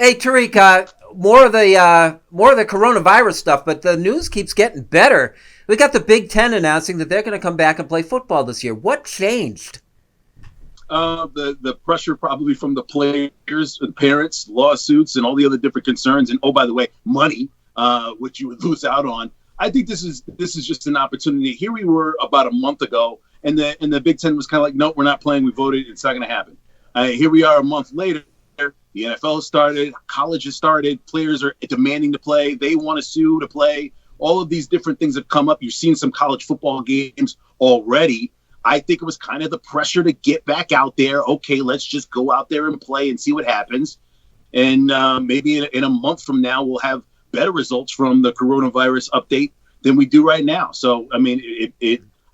Hey, Tariq, more of the coronavirus stuff, but the news keeps getting better. We got the Big Ten announcing that they're going to come back and play football this year. What changed? The pressure probably from the players, the parents, lawsuits, and all the other different concerns. And, oh, by the way, money, which you would lose out on. I think this is just an opportunity. Here we were about a month ago, and the Big Ten was kind of like, no, we're not playing. We voted. It's not going to happen. Here we are a month later. The NFL started. College has started. Players are demanding to play. They want to sue to play. All of these different things have come up. You've seen some college football games already. I think it was kind of the pressure to get back out there. Okay, let's just go out there and play and see what happens. And maybe in a month from now, we'll have better results from the coronavirus update than we do right now. So, I mean,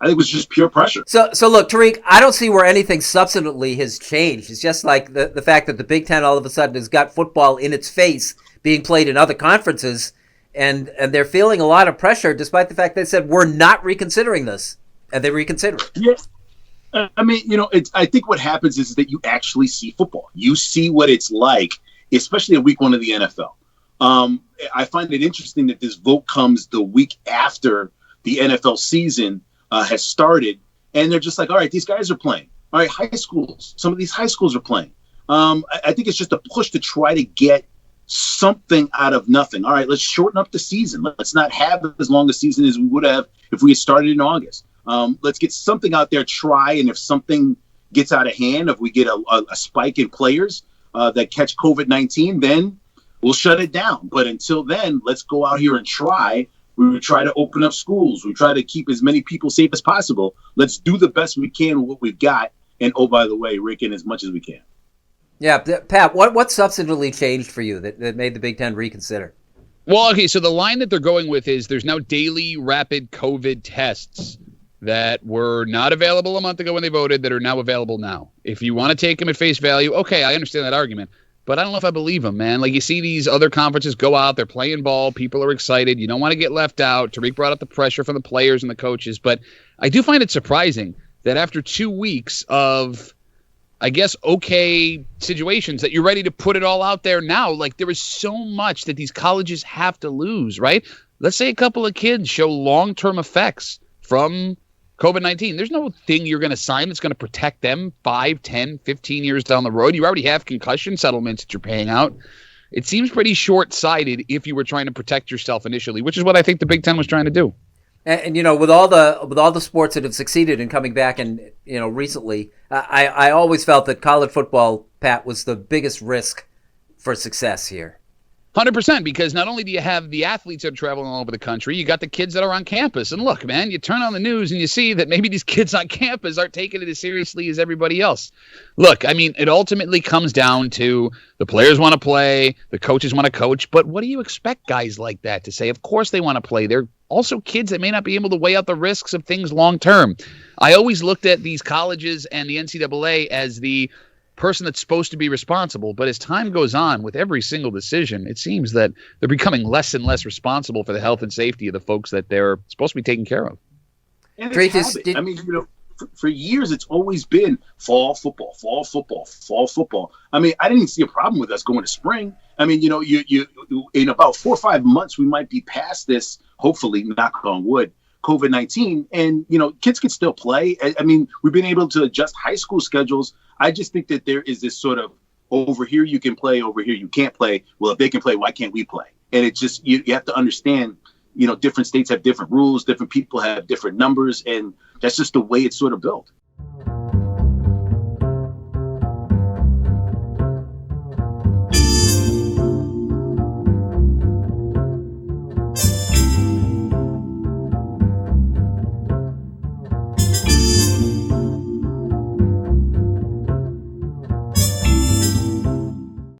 I think it was just pure pressure. So look, Tariq, I don't see where anything substantively has changed. It's just like the fact that the Big Ten all of a sudden has got football in its face being played in other conferences, and they're feeling a lot of pressure despite the fact they said, we're not reconsidering this. And they reconsider it. Yeah. I mean, I think what happens is that you actually see football. You see what it's like, especially in week one of the NFL. I find it interesting that this vote comes the week after the NFL season has started. And they're just like, all right, these guys are playing. All right, high schools. Some of these high schools are playing. I think it's just a push to try to get something out of nothing. All right, let's shorten up the season. Let's not have as long a season as we would have if we had started in August. Let's get something out there, try, and if something gets out of hand, if we get a spike in players that catch COVID-19, then we'll shut it down. But until then, let's go out here and try. We try to open up schools. We try to keep as many people safe as possible. Let's do the best we can with what we've got. And, oh, by the way, rake in as much as we can. Yeah, Pat, what substantively changed for you that made the Big Ten reconsider? Well, okay, so the line that they're going with is there's now daily rapid COVID tests that were not available a month ago when they voted that are now available now. If you want to take them at face value, okay, I understand that argument. But I don't know if I believe them, man. Like, you see these other conferences go out, they're playing ball, people are excited. You don't want to get left out. Tariq brought up the pressure from the players and the coaches. But I do find it surprising that after 2 weeks of, I guess, okay situations, that you're ready to put it all out there now. Like, there is so much that these colleges have to lose, right? Let's say a couple of kids show long-term effects from COVID-19. There's no thing you're going to sign that's going to protect them 5, 10, 15 years down the road. You already have concussion settlements that you're paying out. It seems pretty short-sighted if you were trying to protect yourself initially, which is what I think the Big Ten was trying to do. And with all the sports that have succeeded in coming back and recently, I always felt that college football, Pat, was the biggest risk for success here. 100%, because not only do you have the athletes that are traveling all over the country, you got the kids that are on campus. And look, man, you turn on the news and you see that maybe these kids on campus aren't taking it as seriously as everybody else. Look, I mean, it ultimately comes down to the players want to play, the coaches want to coach, but what do you expect guys like that to say? Of course they want to play. They're also kids that may not be able to weigh out the risks of things long term. I always looked at these colleges and the NCAA as the person that's supposed to be responsible, but as time goes on with every single decision, it seems that they're becoming less and less responsible for the health and safety of the folks that they're supposed to be taking care of. And it's habit. I mean, for years it's always been fall football, fall football, fall football. I mean, I didn't see a problem with us going to spring. I mean, you in about 4 or 5 months we might be past this, hopefully, knock on wood, COVID-19, and kids can still play. I mean, we've been able to adjust high school schedules. I just think that there is this sort of over here you can play, over here you can't play. Well, if they can play, why can't we play? And it's just you have to understand, different states have different rules, different people have different numbers, and that's just the way it's sort of built.